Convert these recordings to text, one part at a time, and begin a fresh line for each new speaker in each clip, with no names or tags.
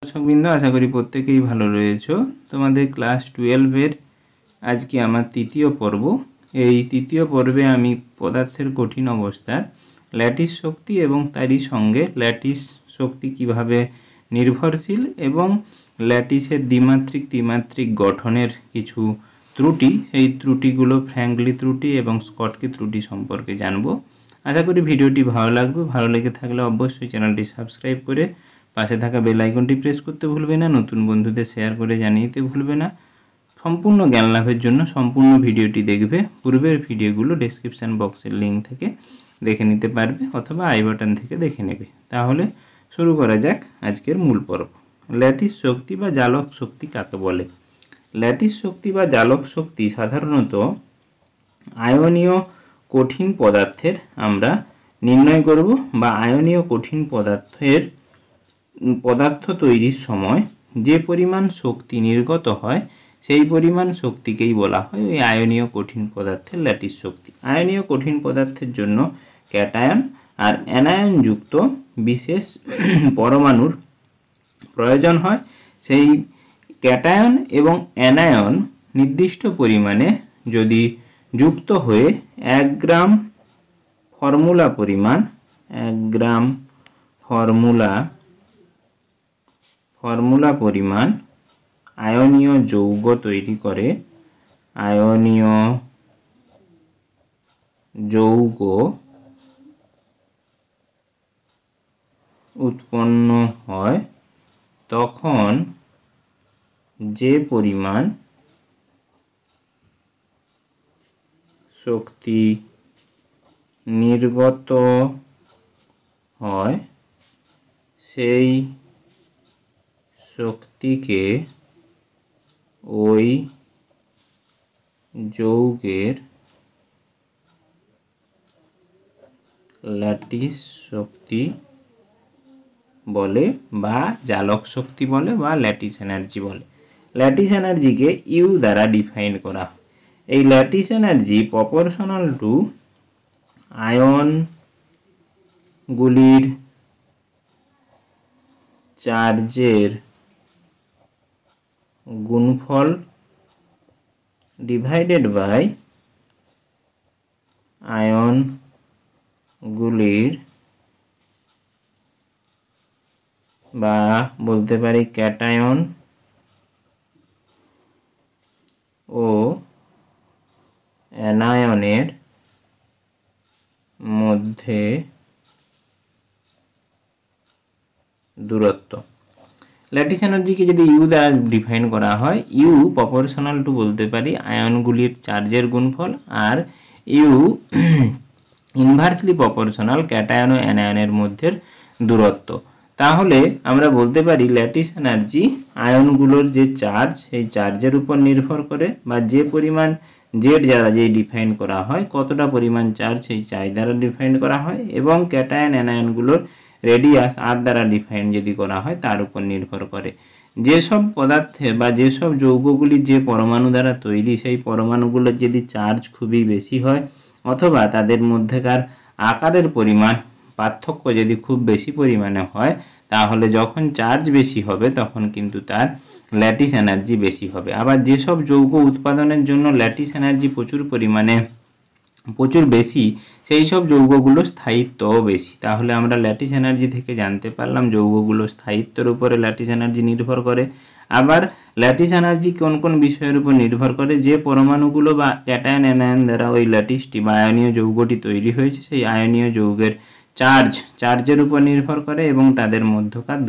দর্শকবৃন্দ, আশা করি প্রত্যেকেই ভালো রয়েছো। তোমাদের ক্লাস 12-এর আজকে আমার তৃতীয় পর্ব। এই তৃতীয় পর্বে আমি পদার্থের কঠিন অবস্থার ল্যাটিস শক্তি এবং তারই সঙ্গে ল্যাটিস শক্তি কিভাবে নির্ভরশীল এবং ল্যাটিসের দ্বিমাত্রিক গঠনের কিছু ত্রুটি, এই ত্রুটিগুলো ফ্র্যাঙ্কলি ত্রুটি এবং স্কটকি ত্রুটি সম্পর্কে জানবো। আশা করি ভিডিওটি ভালো লাগবে। ভালো লেগে থাকলে অবশ্যই চ্যানেলটি সাবস্ক্রাইব করে পাশে থাকা বেল আইকনটি প্রেস করতে ভুলবে না। নতুন বন্ধুদের শেয়ার করে জানিয়ে দিতে ভুলবে না। সম্পূর্ণ জ্ঞান লাভের জন্য সম্পূর্ণ ভিডিওটি দেখবে। পূর্বের ভিডিওগুলো ডেসক্রিপশান বক্সের লিঙ্ক থেকে দেখে নিতে পারবে অথবা আই বাটন থেকে দেখে নেবে। তাহলে শুরু করা যাক আজকের মূল পর্ব। ল্যাটিস শক্তি বা জালক শক্তি কাকে বলে? ল্যাটিস শক্তি বা জালক শক্তি সাধারণত আয়নীয় কঠিন পদার্থের আমরা নির্ণয় করব বা আয়নীয় কঠিন পদার্থ তৈরির সময় যে পরিমাণ শক্তি নির্গত হয় সেই পরিমাণ শক্তিকেই বলা হয় ওই আয়নীয় কঠিন পদার্থের ল্যাটিস শক্তি। আয়নীয় কঠিন পদার্থের জন্য ক্যাটায়ন আর অ্যানায়নযুক্ত বিশেষ পরমাণুর প্রয়োজন হয়। সেই ক্যাটায়ন এবং অ্যানায়ন নির্দিষ্ট পরিমাণে যদি যুক্ত হয়ে 1 গ্রাম ফর্মুলা পরিমাণ আয়নীয় যৌগ তৈরি করে, আয়নীয় যৌগ উৎপন্ন হয়, তখন যে পরিমাণ শক্তি নির্গত হয় সেই শক্তিকে ওই যৌগের ল্যাটিস শক্তি বলে বা জালক শক্তি বলে বা ল্যাটিস এনার্জি বলে। ল্যাটিস এনার্জিকে ইউ দ্বারা ডিফাইন করা হয়। এই ল্যাটিস এনার্জি প্রপোর্শনাল টু আয়নগুলির চার্জের গুণফল ডিভাইডেড বাই আয়নগুলির বা বলতে পারি ক্যাটায়ন ও অ্যানায়নের মধ্যে দূরত্ব। ল্যাটিস এনার্জিকে যদি ইউ দ্বারা ডিফাইন করা হয়, ইউ প্রপোর্শনাল টু বলতে পারি আয়নগুলির চার্জের গুণফল, আর ইউ ইনভার্সলি প্রপোর্শনাল ক্যাটায়ন ও অ্যানায়নের মধ্যে দূরত্ব। তাহলে আমরা বলতে পারি ল্যাটিস এনার্জি আয়নগুলোর যে চার্জ সেই চার্জের উপর নির্ভর করে, বা যে পরিমাণ জেড দ্বারা যে ডিফাইন করা হয় কতটা পরিমাণ চার্জ সেই চার্জ দ্বারা ডিফাইন করা হয়, এবং ক্যাটায়ন অ্যানায়নগুলোর রেডিয়াস আর দ্বারা ডিফাইন যদি করা হয় তার উপর নির্ভর করে। যেসব পদার্থে বা যেসব যৌগগুলি যে পরমাণু দ্বারা তৈরি সেই পরমাণুগুলোর যদি চার্জ খুবই বেশি হয় অথবা তাদের মধ্যেকার আকারের পরিমাণ পার্থক্য যদি খুব বেশি পরিমাণে হয়, তাহলে যখন চার্জ বেশি হবে তখন কিন্তু তার ল্যাটিস এনার্জি বেশি হবে। আবার যেসব যৌগ উৎপাদনের জন্য ল্যাটিস এনার্জি প্রচুর বেশি সেই সব যৌগগুলোর স্থায়িত্বও বেশি। তাহলে আমরা ল্যাটিস এনার্জি থেকে জানতে পারলাম যৌগগুলোর স্থায়িত্বের উপরে ল্যাটিস এনার্জি নির্ভর করে। আবার ল্যাটিস এনার্জি কোন কোন বিষয়ের উপর নির্ভর করে? যে পরমাণুগুলো বা ক্যাটায়ন অ্যানায়ন দ্বারা ওই ল্যাটিসটি বা আয়নীয় যৌগটি তৈরি হয়েছে সেই আয়নীয় যৌগের চার্জের উপর নির্ভর করে, এবং তাদের মধ্যকার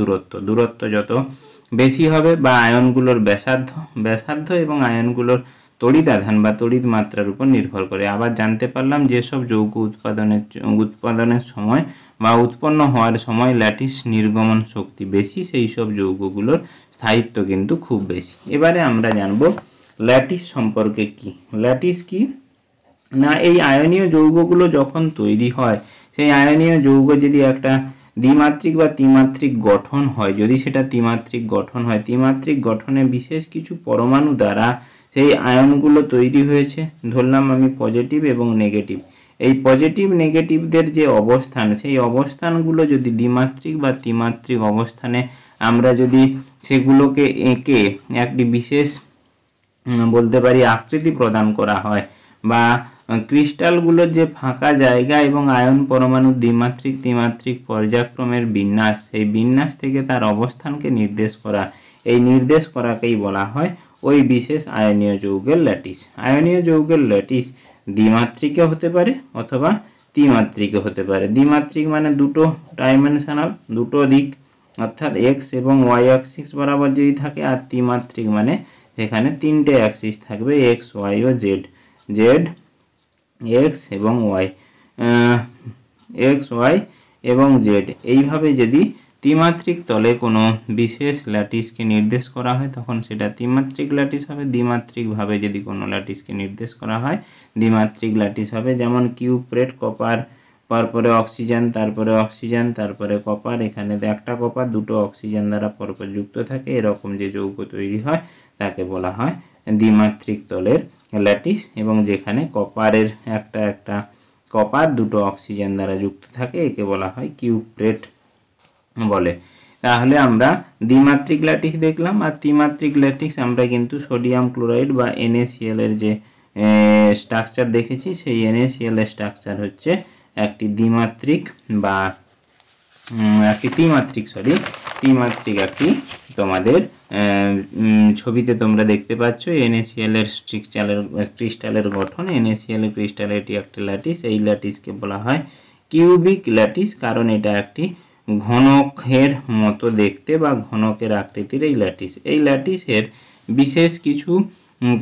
দূরত্ব যত বেশি হবে বা আয়নগুলোর ব্যাসার্ধ এবং আয়নগুলোর তড়িৎ আধান বা তড়িৎ মাত্রার উপর নির্ভর করে। আবার জানতে পারলাম যেসব যৌগ উৎপাদনের সময় বা উৎপন্ন হওয়ার সময় ল্যাটিস নির্গমন শক্তি বেশি, সেই সব যৌগগুলোর স্থায়িত্ব কিন্তু খুব বেশি। এবারে আমরা জানব ল্যাটিস সম্পর্কে কি। ল্যাটিস কি না, এই আয়নীয় যৌগগুলো যখন তৈরি হয় সেই আয়নীয় যৌগ যদি একটা দ্বিমাত্রিক বা ত্রিমাত্রিক গঠন হয়, যদি সেটা ত্রিমাত্রিক গঠন হয়, ত্রিমাত্রিক গঠনে বিশেষ কিছু পরমাণু দ্বারা সেই আয়নগুলো তৈরি হয়েছে, ধরলাম আমি পজিটিভ এবং নেগেটিভ। এই পজিটিভ নেগেটিভদের যে অবস্থান সেই অবস্থানগুলো যদি দ্বিমাত্রিক বা ত্রিমাত্রিক অবস্থানে আমরা যদি সেগুলোকে এঁকে একটি বিশেষ বলতে পারি আকৃতি প্রদান করা হয়, বা ক্রিস্টালগুলোর যে ফাঁকা জায়গা এবং আয়ন পরমাণুর দ্বিমাত্রিক পর্যায়ক্রমের বিন্যাস, সেই বিন্যাস থেকে তার অবস্থানকে নির্দেশ করা, এই নির্দেশ করাকেই বলা হয় ওই বিশেষ আয়নীয় যৌগের ল্যাটিস। আয়নীয় যৌগের ল্যাটিস দ্বিমাত্রিকও হতে পারে অথবা ত্রিমাত্রিকও হতে পারে। দ্বিমাত্রিক মানে দুটো ডাইমেনশনাল, দুটো দিক, অর্থাৎ এক্স এবং ওয়াই অ্যাক্সিস বরাবর যদি থাকে, আর ত্রিমাত্রিক মানে যেখানে তিনটে অ্যাক্সিস থাকবে, এক্স ওয়াই ও জেড, জেড এক্স এবং ওয়াই, এক্স ওয়াই এবং জেড, এইভাবে যদি ত্রিমাত্রিক তলে কোনো বিশেষ ল্যাটিসকে নির্দেশ করা হয় তখন সেটা ত্রিমাত্রিক ল্যাটিস হবে। দ্বিমাত্রিকভাবে যদি কোনো ল্যাটিসকে নির্দেশ করা হয় দ্বিমাত্রিক ল্যাটিস হবে। যেমন কিউব প্লেট, কপার, তারপরে অক্সিজেন, তারপরে অক্সিজেন, তারপরে কপার, এখানে একটা কপার দুটো অক্সিজেন দ্বারা পরপর যুক্ত থাকে, এরকম যে যৌগ তৈরি হয় তাকে বলা হয় দ্বিমাত্রিক তলের ল্যাটিস। এবং যেখানে কপারের একটা কপার দুটো অক্সিজেন দ্বারা যুক্ত থাকে একে বলা হয় কিউব প্লেট বলে। তাহলে আমরা দ্বিমাত্রিক ল্যাটিস দেখলাম। আর ত্রিমাত্রিক ল্যাটিস আমরা কিন্তু সোডিয়াম ক্লোরাইড বা NaCl এর যে স্ট্রাকচার দেখেছি, সেই NaCl এর স্ট্রাকচার হচ্ছে একটি দ্বিমাত্রিক বা একটি ত্রিমাত্রিক একটি, তোমাদের ছবিতে তোমরা দেখতে পাচ্ছ NaCl এর ক্রিস্টালের গঠন। NaCl এর ক্রিস্টালে এটি একটি ল্যাটিস, এই ল্যাটিসকে বলা হয় কিউবিক ল্যাটিস, কারণ এটা একটি ঘনকের মতো দেখতে বা ঘনকের আকৃতির এই ল্যাটিস। এই ল্যাটিসের বিশেষ কিছু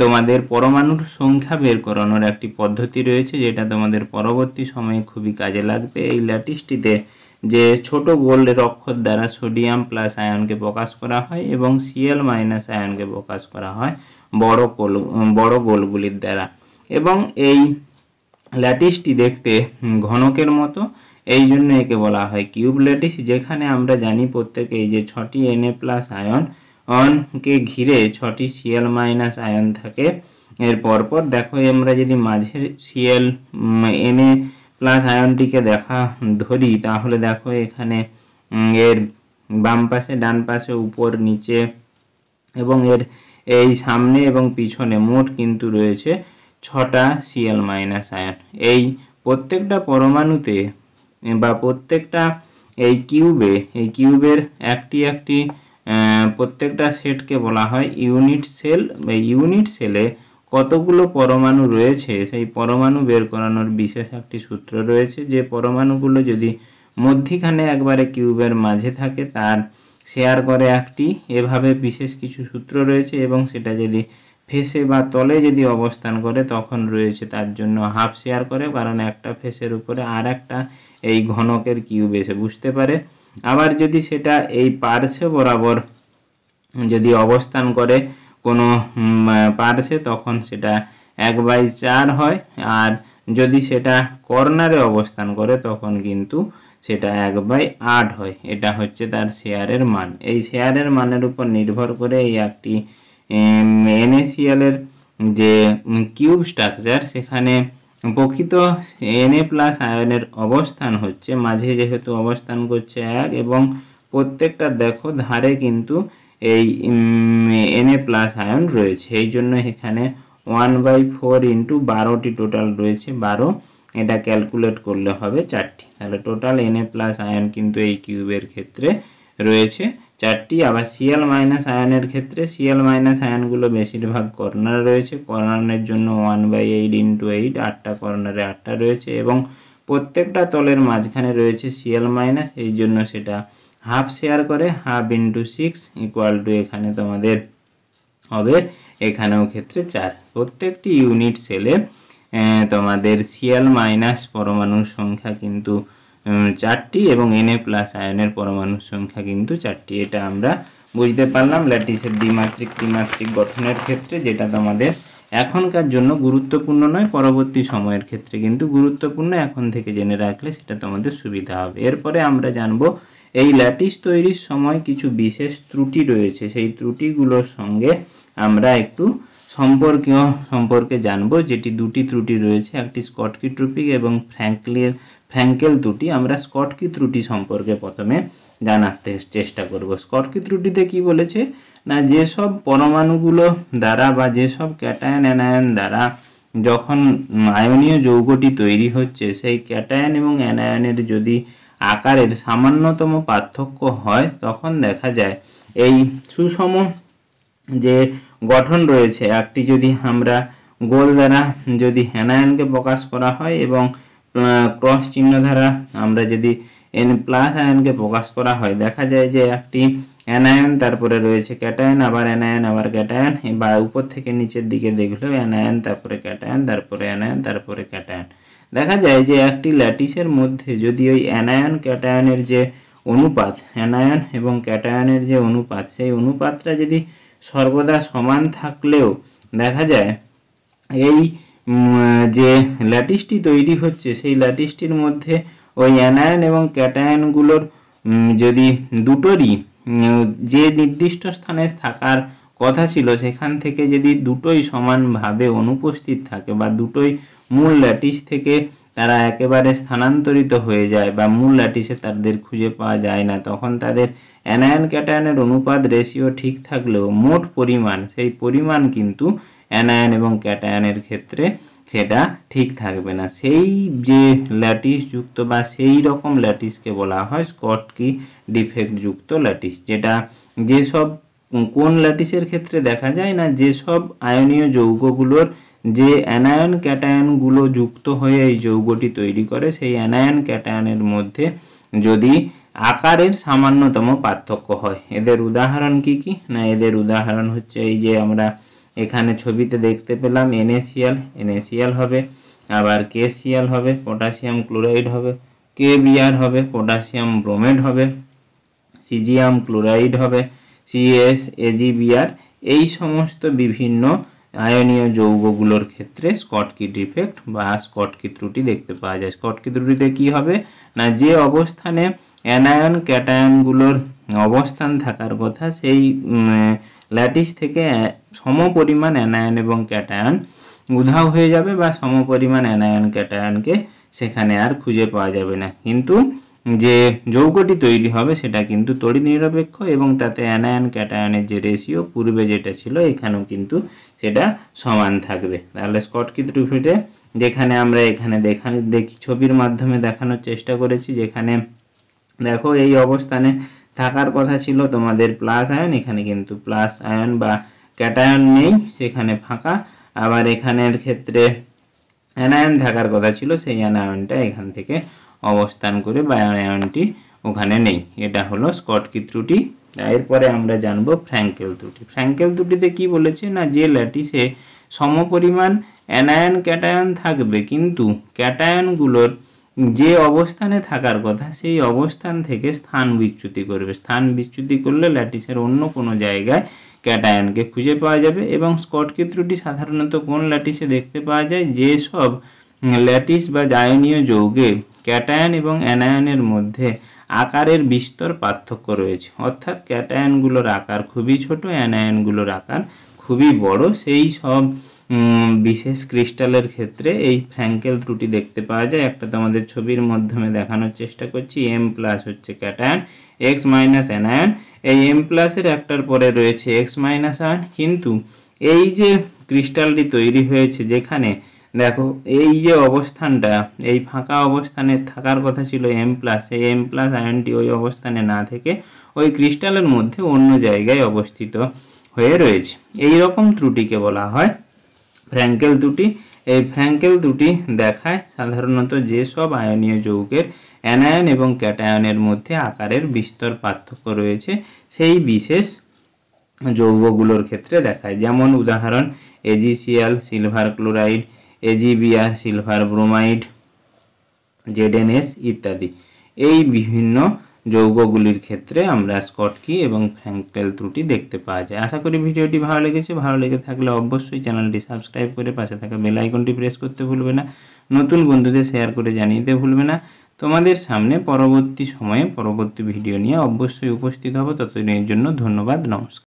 তোমাদের পরমাণুর সংখ্যা বের করানোর একটি পদ্ধতি রয়েছে, যেটা তোমাদের পরবর্তী সময়ে খুবই কাজে লাগবে। এই ল্যাটিসটিতে যে ছোট গোলের অক্ষর দ্বারা সোডিয়াম প্লাস আয়নকে প্রকাশ করা হয় এবং Cl মাইনাস আয়নকে প্রকাশ করা হয় বড় গোলগুলির দ্বারা। এবং এই ল্যাটিসটি দেখতে ঘনকের মতো, এই জন্য একে বলা হয় কিউব ল্যাটিস। যেখানে আমরা জানি প্রত্যেকেই যে 6টি Na প্লাস আয়নকে ঘিরে 6টি Cl মাইনাস আয়ন থাকে। এর পরপর দেখো, আমরা যদি মাঝের Cl Na প্লাস আয়নটিকে ধরি, তাহলে দেখো এখানে এর বাম পাশে, ডান পাশে, উপর, নিচে এবং এর এই সামনে এবং পিছনে মোট কিন্তু রয়েছে 6টা Cl মাইনাস আয়ন। এই প্রত্যেকটা পরমাণুতে বা প্রত্যেকটা এই কিউবের একটি প্রত্যেকটা সেটকে বলা হয় ইউনিট সেল। ইউনিট সেলে কতগুলো পরমাণু রয়েছে সেই পরমাণু বের করানোর বিশেষ একটি সূত্র রয়েছে। যে পরমাণুগুলো যদি মধ্যিখানে একবারে কিউবের মাঝে থাকে তার শেয়ার করে একটি, এভাবে বিশেষ কিছু সূত্র রয়েছে। এবং সেটা যদি ফেসে বা তলে যদি অবস্থান করে তখন রয়েছে তার জন্য হাফ শেয়ার করে, কারণ একটা ফেসের উপরে আর একটা এই ঘনকের কিউব এসে বুঝতে পারে। আবার যদি সেটা এই পার্শ্বে বরাবর যদি অবস্থান করে কোনো পার্শ্বে, তখন সেটা 1/4 হয়। আর যদি সেটা কর্নারে অবস্থান করে তখন কিন্তু সেটা 1/8 হয়। এটা হচ্ছে তার শেয়ারের মান। এই শেয়ারের মানের উপর নির্ভর করে এই একটি NaCl এর যে কিউব স্ট্রাকচার, সেখানে প্রকৃত Na প্লাস আয়নের অবস্থান হচ্ছে মাঝে, যেহেতু অবস্থান করছে 1, এবং প্রত্যেকটা দেখো ধারে কিন্তু এই Na প্লাস আয়ন রয়েছে। এই জন্য এখানে 1/4 ইন্টু 12টি টোটাল রয়েছে 12, এটা ক্যালকুলেট করলে হবে 4টি। তাহলে টোটাল Na প্লাস আয়ন কিন্তু এই কিউবের ক্ষেত্রে রয়েছে 4টি। আবার Cl মাইনাস আয়নের ক্ষেত্রে Cl মাইনাস আয়নগুলো বেশিরভাগ কর্নারে রয়েছে। কর্নারের জন্য 1/8 ইন্টু 8, 8টা কর্নারে 8টা রয়েছে, এবং প্রত্যেকটা তলের মাঝখানে রয়েছে Cl মাইনাস, এই জন্য সেটা হাফ শেয়ার করে। হাফ ইন্টু 6 ইকুয়াল টু এখানে তোমাদের হবে এখানেও ক্ষেত্রে 4। প্রত্যেকটি ইউনিট সেলে তোমাদের Cl মাইনাস পরমাণুর সংখ্যা কিন্তু 4টি এবং Na প্লাস আয়নের পরমাণুর সংখ্যা কিন্তু 4টি। এটা আমরা বুঝতে পারলাম ল্যাটিসের দ্বিমাত্রিক ত্রিমাত্রিক গঠনের ক্ষেত্রে, যেটা তোমাদের এখনকার জন্য গুরুত্বপূর্ণ নয়, পরবর্তী সময়ের ক্ষেত্রে কিন্তু গুরুত্বপূর্ণ। এখন থেকে জেনে রাখলে সেটা তোমাদের সুবিধা হবে। এরপরে আমরা জানবো এই ল্যাটিস তৈরির সময় কিছু বিশেষ ত্রুটি রয়েছে, সেই ত্রুটিগুলোর সঙ্গে আমরা একটু সম্পর্কে জানবো, যেটি দুটি ত্রুটি রয়েছে, একটি স্কটকি ত্রুটি এবং ফ্র্যাঙ্কেল ত্রুটি, আমরা স্কটকি ত্রুটি সম্পর্কে প্রথমে জানাতে চেষ্টা করব। স্কটকি ত্রুটিতে কি বলেছে না, যেসব পরমাণুগুলো দ্বারা বা যেসব ক্যাটায়ন অ্যানায়ন দ্বারা যখন আয়নীয় যৌগটি তৈরি হচ্ছে, সেই ক্যাটায়ন এবং অ্যানায়নের যদি আকারের সামান্যতম পার্থক্য হয়, তখন দেখা যায় এই সুষম যে গঠন রয়েছে, একটি যদি আমরা গোল দ্বারা যদি অ্যানায়নকে প্রকাশ করা হয় এবং ক্রস চিহ্ন দ্বারা আমরা যদি N+ আয়নকে প্রকাশ করা হয়, দেখা যায় যে একটি অ্যানায়ন, তারপরে রয়েছে ক্যাটায়ন, আবার অ্যানায়ন, আবার ক্যাটায়ন, বা উপর থেকে নিচের দিকে দেখলেও অ্যানায়ন, তারপরে ক্যাটায়ন, তারপরে অ্যানায়ন, তারপরে ক্যাটায়ন। দেখা যায় যে একটি ল্যাটিসের মধ্যে যদি ওই অ্যানায়ন ক্যাটায়নের যে অনুপাত, অ্যানায়ন এবং ক্যাটায়নের যে অনুপাত, সেই অনুপাতটা যদি সর্বদা সমান থাকলেও দেখা যায় এই যে ল্যাটিসটি তৈরি হচ্ছে, সেই ল্যাটিসটির মধ্যে ওই অ্যানায়ন এবং ক্যাটায়নগুলোর যদি দুটোরই যে নির্দিষ্ট স্থানে থাকার কথা ছিল, সেখান থেকে যদি দুটোই সমানভাবে অনুপস্থিত থাকে বা দুটোই মূল ল্যাটিস থেকে তারা একেবারে স্থানান্তরিত হয়ে যায় বা মূল ল্যাটিসে তাদের খুঁজে পাওয়া যায় না, তখন তাদের অ্যানায়ন ক্যাটায়নের অনুপাত রেশিও ঠিক থাকলেও মোট পরিমাণ, সেই পরিমাণ কিন্তু অ্যানায়ন এবং ক্যাটায়নের ক্ষেত্রে সেটা ঠিক থাকবে না। সেই যে ল্যাটিস যুক্ত বা সেই রকম ল্যাটিসকে বলা হয় স্কটকি ডিফেক্ট যুক্ত ল্যাটিস, যেটা যেসব কোন ল্যাটিসের ক্ষেত্রে দেখা যায় না, যেসব আয়নীয় যৌগগুলোর যে অ্যানায়ন ক্যাটায়নগুলো যুক্ত হয়ে এই যৌগটি তৈরি করে, সেই অ্যানায়ন ক্যাটায়নের মধ্যে যদি আকারের সামান্যতম পার্থক্য হয়। এদের উদাহরণ কি কি না, এদের উদাহরণ হচ্ছে এই যে আমরা এখানে ছবিতে দেখতে পেলাম, NaCl হবে, আবার KCl হবে, পটাশিয়াম ক্লোরাইড হবে, KBr হবে, পটাশিয়াম ব্রোমেড হবে, সিজিয়াম ক্লোরাইড হবে, CaSAgBr। এই সমস্ত বিভিন্ন আয়নীয় যৌগগুলোর ক্ষেত্রে স্কটকি ডিফেক্ট বা স্কটকি ত্রুটি দেখতে পাওয়া যায়। স্কটকি ত্রুটিতে কি হবে না, যে অবস্থানে অ্যানায়ন ক্যাটায়নগুলোর অবস্থান থাকার কথা, সেই ল্যাটিস থেকে সমপরিমাণ অ্যানায়ন এবং ক্যাটায়ন উধাও হয়ে যাবে বা সমপরিমাণ অ্যানায়ন ক্যাটায়নকে সেখানে আর খুঁজে পাওয়া যাবে না, কিন্তু যে যৌগটি তৈরি হবে সেটা কিন্তু তড়িৎ নিরপেক্ষ এবং তাতে অ্যানায়ন ক্যাটায়নের যে রেশিও পূর্বে যেটা ছিল এখানেও কিন্তু সেটা সমান থাকবে। তাহলে স্কটকি ত্রুটিতে যেখানে আমরা এখানে দেখি ছবির মাধ্যমে দেখানোর চেষ্টা করেছি, যেখানে দেখো এই অবস্থানে থাকার কথা ছিল তোমাদের প্লাস আয়ন, এখানে কিন্তু প্লাস আয়ন বা ক্যাটায়ন নেই, সেখানে ফাঁকা। আবার এখানের ক্ষেত্রে অ্যানায়ন থাকার কথা ছিল, সেই অ্যানায়নটা এখান থেকে অবস্থান করে বা অ্যানায়নটি ওখানে নেই। এটা হলো স্কটকি ত্রুটি। এরপরে আমরা জানবো ফ্র্যাঙ্কেল ত্রুটি। ফ্র্যাঙ্কেল ত্রুটিতে কি বলেছে না, যে ল্যাটিসে সমপরিমাণ অ্যানায়ন ক্যাটায়ন থাকবে কিন্তু ক্যাটায়নগুলোর যে অবস্থানে থাকার কথা সেই অবস্থান থেকে স্থান বিচ্যুতি করবে। স্থান বিচ্যুতি করলে ল্যাটিসের অন্য কোনো জায়গায় ক্যাটায়নকে খুঁজে পাওয়া যাবে। এবং স্কটকি ত্রুটি সাধারণত কোন ল্যাটিসে দেখতে পাওয়া যায়, যেসব ল্যাটিস বা আয়নীয় যৌগে ক্যাটায়ন এবং অ্যানায়নের মধ্যে আকারের বিস্তর পার্থক্য রয়েছে, অর্থাৎ ক্যাটায়নগুলোর আকার খুবই ছোট, অ্যানায়নগুলোর আকার খুবই বড়, সেই সব বিশেষ ক্রিস্টালের ক্ষেত্রে এই ফ্র্যাঙ্কেল ত্রুটি দেখতে পাওয়া যায়। একটা তোমাদের ছবির মাধ্যমে দেখানোর চেষ্টা করছি। M+ হচ্ছে ক্যাটায়ন, X- অ্যানায়ন। এই M+ এর একটার পরে রয়েছে X- আয়ন, কিন্তু এই যে ক্রিস্টালটি তৈরি হয়েছে, যেখানে দেখো এই যে অবস্থানটা, এই ফাঁকা অবস্থানে থাকার কথা ছিল M+, এই M+ আয়নটি ওই অবস্থানে না থেকে ওই ক্রিস্টালের মধ্যে অন্য জায়গায় অবস্থিত হয়ে রয়েছে। এই রকম ত্রুটিকে বলা হয় ফ্র্যাঙ্কেল ত্রুটি। এই ফ্র্যাঙ্কেল ত্রুটি দেখায় সাধারণত যেসব আয়নীয় যৌগের অ্যানায়ন এবং ক্যাটায়নের মধ্যে আকারের বিস্তর পার্থক্য রয়েছে সেই বিশেষ যৌগগুলোর ক্ষেত্রে দেখায়। যেমন উদাহরণ AgCl silver chloride, AgBr silver bromide, ZnS ইত্যাদি। এই বিভিন্ন যৌগগুলির ক্ষেত্রে আমরা স্কটকি এবং ফ্র্যাঙ্কেল ত্রুটি দেখতে পাওয়া যায়। আশা করি ভিডিওটি ভালো লেগেছে। ভালো লেগে থাকলে অবশ্যই চ্যানেলটি সাবস্ক্রাইব করে পাশে থাকা বেল আইকনটি প্রেস করতে ভুলবে না। নতুন বন্ধুদের শেয়ার করে জানিয়ে দিতে ভুলবে না। তোমাদের সামনে পরবর্তী সময়ে পরবর্তী ভিডিও নিয়ে অবশ্যই উপস্থিত হব। ততদিনের জন্য ধন্যবাদ, নমস্কার।